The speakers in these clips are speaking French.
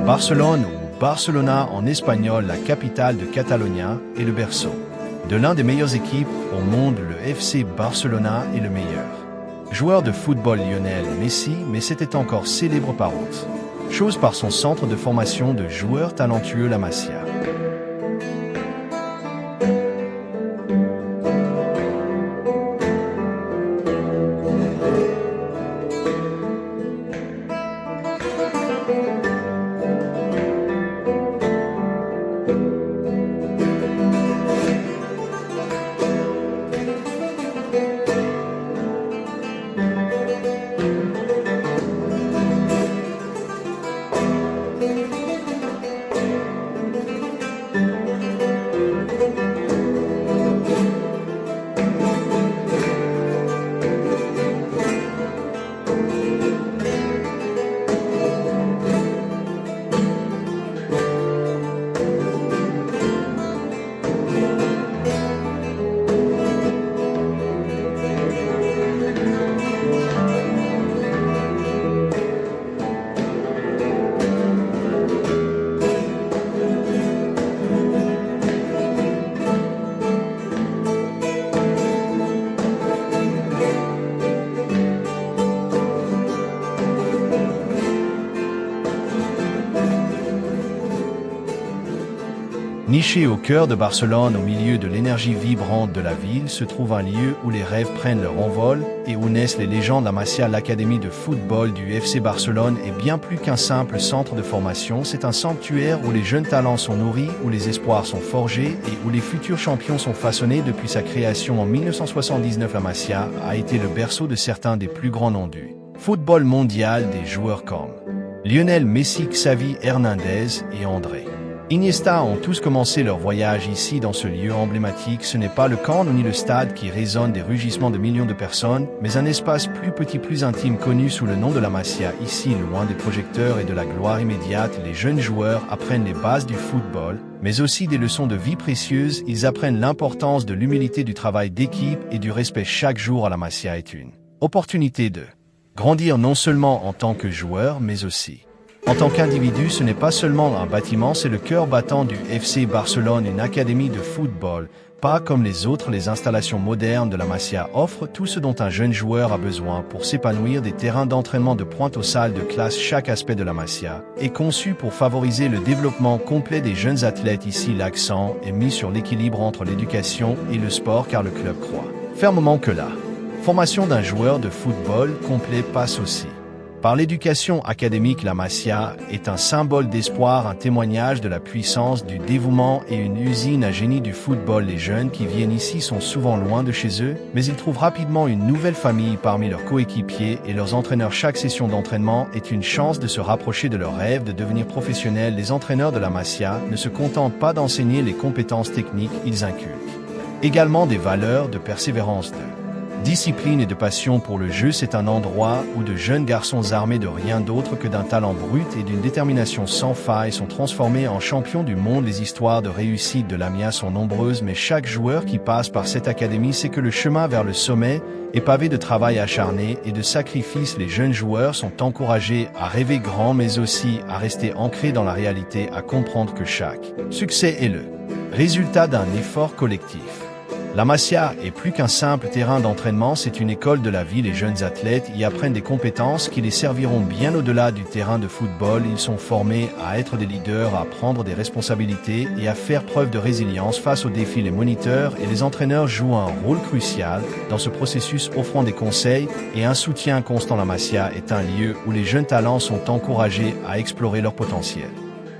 Barcelone ou Barcelona en espagnol, la capitale de Catalonia, est le berceau de l'un des meilleures équipes au monde. Le FC Barcelona est le meilleur joueur de football, Lionel Messi, mais c'était encore célèbre par autre chose, par son centre de formation de joueurs talentueux, la Masia. Niché au cœur de Barcelone, au milieu de l'énergie vibrante de la ville, se trouve un lieu où les rêves prennent leur envol et où naissent les légendes. La Masia, l'académie de football du FC Barcelone, est bien plus qu'un simple centre de formation. C'est un sanctuaire où les jeunes talents sont nourris, où les espoirs sont forgés et où les futurs champions sont façonnés. Depuis sa création en 1979, la Masia a été le berceau de certains des plus grands noms du football mondial, des joueurs comme Lionel Messi, Xavi Hernandez et André Iniesta ont tous commencé leur voyage ici, dans ce lieu emblématique. Ce n'est pas le camp ni le stade qui résonne des rugissements de millions de personnes, mais un espace plus petit, plus intime, connu sous le nom de la Masia. Ici, loin des projecteurs et de la gloire immédiate, les jeunes joueurs apprennent les bases du football, mais aussi des leçons de vie précieuses. Ils apprennent l'importance de l'humilité, du travail d'équipe et du respect. Chaque jour à la Masia est une opportunité de grandir, non seulement en tant que joueur, mais aussi en tant qu'individu. Ce n'est pas seulement un bâtiment, c'est le cœur battant du FC Barcelone, une académie de football. Pas comme les autres, les installations modernes de la Masia offrent tout ce dont un jeune joueur a besoin pour s'épanouir. Des terrains d'entraînement de pointe aux salles de classe. Chaque aspect de la Masia est conçu pour favoriser le développement complet des jeunes athlètes. Ici, l'accent est mis sur l'équilibre entre l'éducation et le sport, car le club croit fermement que la formation d'un joueur de football complet passe aussi par l'éducation académique. La Masia est un symbole d'espoir, un témoignage de la puissance du dévouement et une usine à génie du football. Les jeunes qui viennent ici sont souvent loin de chez eux, mais ils trouvent rapidement une nouvelle famille parmi leurs coéquipiers et leurs entraîneurs. Chaque session d'entraînement est une chance de se rapprocher de leur rêve de devenir professionnels. Les entraîneurs de la Masia ne se contentent pas d'enseigner les compétences techniques, ils inculquent également des valeurs de persévérance, de discipline et de passion pour le jeu. C'est un endroit où de jeunes garçons armés de rien d'autre que d'un talent brut et d'une détermination sans faille sont transformés en champions du monde. Les histoires de réussite de l'AMIA sont nombreuses, mais chaque joueur qui passe par cette académie sait que le chemin vers le sommet est pavé de travail acharné et de sacrifices. Les jeunes joueurs sont encouragés à rêver grand, mais aussi à rester ancrés dans la réalité, à comprendre que chaque succès est le résultat d'un effort collectif. La Masia est plus qu'un simple terrain d'entraînement, c'est une école de la vie. Les jeunes athlètes y apprennent des compétences qui les serviront bien au-delà du terrain de football. Ils sont formés à être des leaders, à prendre des responsabilités et à faire preuve de résilience face aux défis. Les moniteurs et les entraîneurs jouent un rôle crucial dans ce processus, offrant des conseils et un soutien constant. La Masia est un lieu où les jeunes talents sont encouragés à explorer leur potentiel,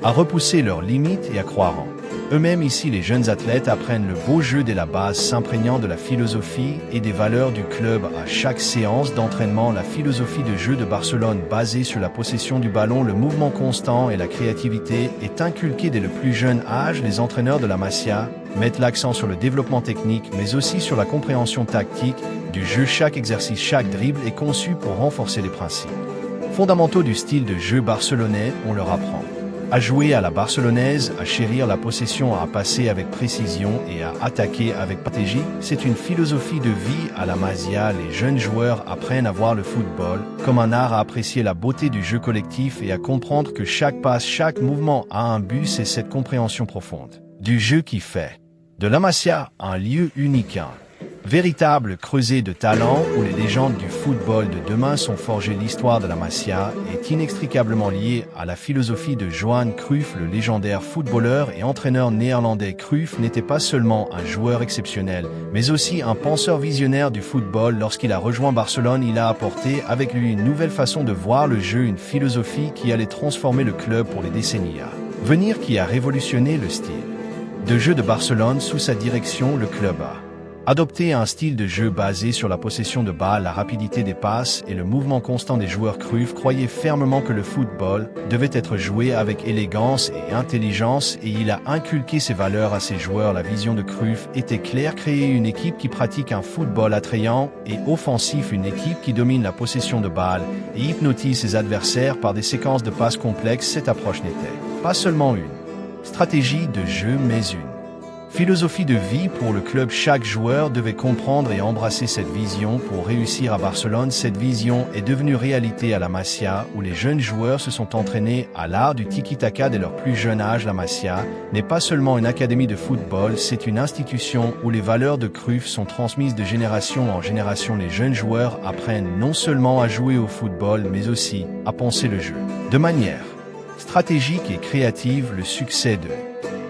à repousser leurs limites et à croire en eux-mêmes. Ici, les jeunes athlètes apprennent le beau jeu dès la base, s'imprégnant de la philosophie et des valeurs du club. À chaque séance d'entraînement, la philosophie de jeu de Barcelone, basée sur la possession du ballon, le mouvement constant et la créativité, est inculquée dès le plus jeune âge. Les entraîneurs de la Masia mettent l'accent sur le développement technique, mais aussi sur la compréhension tactique du jeu. Chaque exercice, chaque dribble est conçu pour renforcer les principes fondamentaux du style de jeu barcelonais. On leur apprend À jouer à la barcelonaise, à chérir la possession, à passer avec précision et à attaquer avec stratégie, c'est une philosophie de vie à la Masia. Les jeunes joueurs apprennent à voir le football comme un art, à apprécier la beauté du jeu collectif et à comprendre que chaque passe, chaque mouvement a un but. C'est cette compréhension profonde du jeu qui fait de la Masia un lieu unique, un véritable creuset de talent où les légendes du football de demain sont forgées. L'histoire de la Masia est inextricablement liée à la philosophie de Johan Cruyff, le légendaire footballeur et entraîneur néerlandais. Cruyff n'était pas seulement un joueur exceptionnel, mais aussi un penseur visionnaire du football. Lorsqu'il a rejoint Barcelone, il a apporté avec lui une nouvelle façon de voir le jeu, une philosophie qui allait transformer le club pour les décennies à venir, qui a révolutionné le style de jeu de Barcelone. Sous sa direction, le club a adopter un style de jeu basé sur la possession de balle, la rapidité des passes et le mouvement constant des joueurs. Cruyff croyait fermement que le football devait être joué avec élégance et intelligence et il a inculqué ses valeurs à ses joueurs. La vision de Cruyff était claire: créer une équipe qui pratique un football attrayant et offensif, une équipe qui domine la possession de balle et hypnotise ses adversaires par des séquences de passes complexes. Cette approche n'était pas seulement une stratégie de jeu, mais une philosophie de vie pour le club. Chaque joueur devait comprendre et embrasser cette vision pour réussir à Barcelone. Cette vision est devenue réalité à la Masia, où les jeunes joueurs se sont entraînés à l'art du tiki-taka dès leur plus jeune âge. La Masia n'est pas seulement une académie de football, c'est une institution où les valeurs de Cruyff sont transmises de génération en génération. Les jeunes joueurs apprennent non seulement à jouer au football, mais aussi à penser le jeu de manière stratégique et créative. Le succès de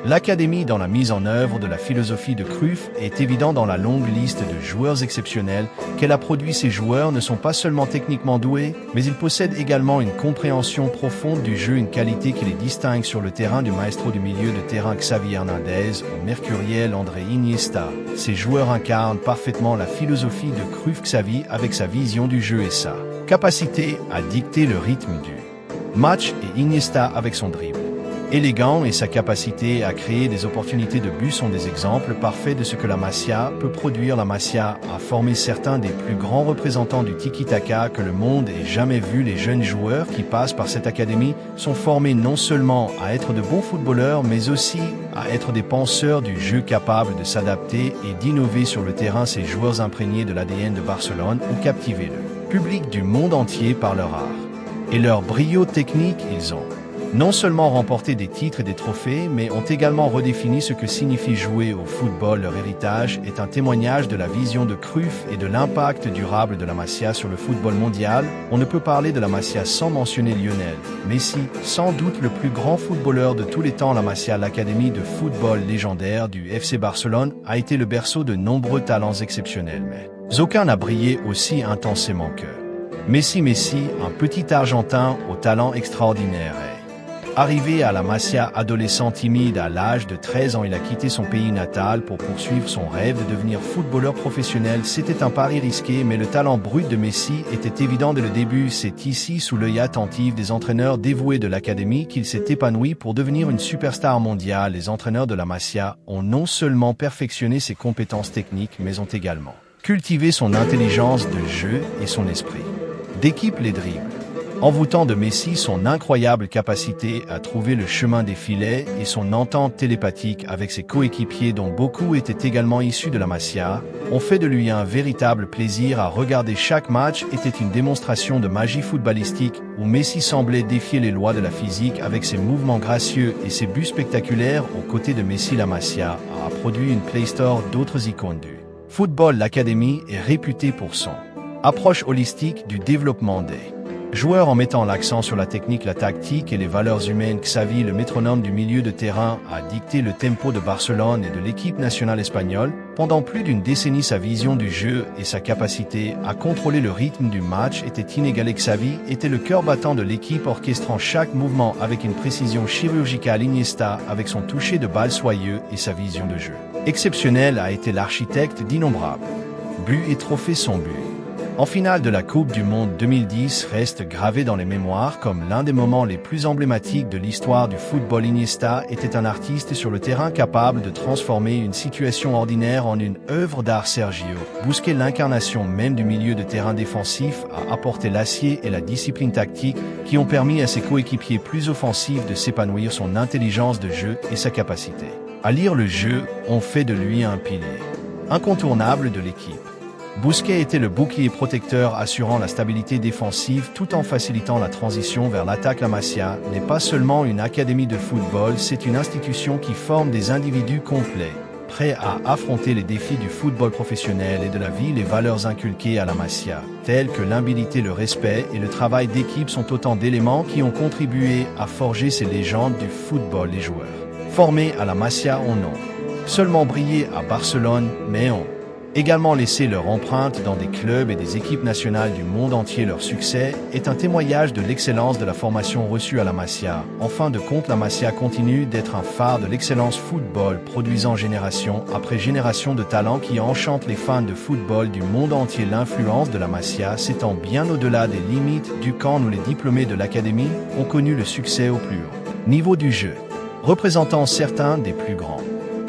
l'académie dans la mise en œuvre de la philosophie de Cruyff est évident dans la longue liste de joueurs exceptionnels qu'elle a produit. Ces joueurs ne sont pas seulement techniquement doués, mais ils possèdent également une compréhension profonde du jeu, une qualité qui les distingue sur le terrain, du maestro du milieu de terrain Xavi Hernandez au mercuriel André Iniesta. Ces joueurs incarnent parfaitement la philosophie de Cruyff. Xavi avec sa vision du jeu et sa capacité à dicter le rythme du match, et Iniesta avec son dribble élégant et sa capacité à créer des opportunités de but sont des exemples parfaits de ce que la Masia peut produire. La Masia a formé certains des plus grands représentants du tiki-taka que le monde ait jamais vu. Les jeunes joueurs qui passent par cette académie sont formés non seulement à être de bons footballeurs, mais aussi à être des penseurs du jeu capables de s'adapter et d'innover sur le terrain. Ces joueurs imprégnés de l'ADN de Barcelone ont captivé le public du monde entier par leur art et leur brio technique. Ils ont non seulement remporté des titres et des trophées, mais ont également redéfini ce que signifie jouer au football. Leur héritage est un témoignage de la vision de Cruyff et de l'impact durable de la Masia sur le football mondial. On ne peut parler de la Masia sans mentionner Lionel Messi, sans doute le plus grand footballeur de tous les temps. La Masia, l'académie de football légendaire du FC Barcelone, a été le berceau de nombreux talents exceptionnels, mais aucun n'a brillé aussi intensément que Messi, un petit Argentin au talent extraordinaire. Arrivé à la Masia adolescent timide à l'âge de 13 ans, il a quitté son pays natal pour poursuivre son rêve de devenir footballeur professionnel. C'était un pari risqué, mais le talent brut de Messi était évident dès le début. C'est ici, sous l'œil attentif des entraîneurs dévoués de l'académie, qu'il s'est épanoui pour devenir une superstar mondiale. Les entraîneurs de la Masia ont non seulement perfectionné ses compétences techniques, mais ont également cultivé son intelligence de jeu et son esprit d'équipe. Les dribbles envoûtant de Messi, son incroyable capacité à trouver le chemin des filets et son entente télépathique avec ses coéquipiers, dont beaucoup étaient également issus de la Masia, ont fait de lui un véritable plaisir à regarder. Chaque match était une démonstration de magie footballistique où Messi semblait défier les lois de la physique avec ses mouvements gracieux et ses buts spectaculaires. Aux côtés de Messi, la Masia a produit une playstore d'autres icônes du football. L'académie est réputée pour son approche holistique du développement des joueurs en mettant l'accent sur la technique, la tactique et les valeurs humaines. Xavi, le métronome du milieu de terrain, a dicté le tempo de Barcelone et de l'équipe nationale espagnole. Pendant plus d'une décennie, sa vision du jeu et sa capacité à contrôler le rythme du match étaient inégalées. Xavi était le cœur battant de l'équipe, orchestrant chaque mouvement avec une précision chirurgicale. Iniesta, avec son toucher de balle soyeux et sa vision de jeu exceptionnelle, a été l'architecte d'innombrables buts et trophées. Son but En finale de la Coupe du Monde 2010 reste gravé dans les mémoires comme l'un des moments les plus emblématiques de l'histoire du football. Iniesta était un artiste sur le terrain capable de transformer une situation ordinaire en une œuvre d'art. Sergio Busquets, l'incarnation même du milieu de terrain défensif, a apporté l'acier et la discipline tactique qui ont permis à ses coéquipiers plus offensifs de s'épanouir. Son intelligence de jeu et sa capacité à lire le jeu ont fait de lui un pilier incontournable de l'équipe. Busquets était le bouclier protecteur assurant la stabilité défensive tout en facilitant la transition vers l'attaque. La Masia n'est pas seulement une académie de football, c'est une institution qui forme des individus complets, prêts à affronter les défis du football professionnel et de la vie. Les valeurs inculquées à la Masia, telles que l'humilité, le respect et le travail d'équipe, sont autant d'éléments qui ont contribué à forger ces légendes du football. Les joueurs formés à la Masia ont non seulement brillé à Barcelone, mais ont également laissé leur empreinte dans des clubs et des équipes nationales du monde entier. Leur succès est un témoignage de l'excellence de la formation reçue à la Masia. En fin de compte, la Masia continue d'être un phare de l'excellence football, produisant génération après génération de talents qui enchantent les fans de football du monde entier. L'influence de la Masia s'étend bien au-delà des limites du camp où les diplômés de l'académie ont connu le succès au plus haut niveau du jeu, représentant certains des plus grands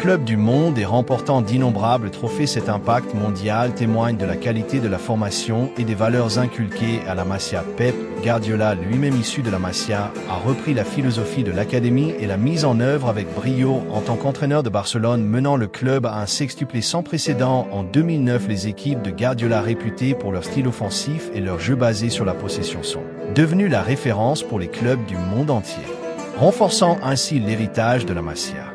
clubs du monde et remportant d'innombrables trophées. Cet impact mondial témoigne de la qualité de la formation et des valeurs inculquées à la Masia. Pep Guardiola, lui-même issu de la Masia, a repris la philosophie de l'académie et l'a mise en œuvre avec brio en tant qu'entraîneur de Barcelone, menant le club à un sextuplé sans précédent en 2009. Les équipes de Guardiola, réputées pour leur style offensif et leur jeu basé sur la possession, sont devenues la référence pour les clubs du monde entier, renforçant ainsi l'héritage de la Masia.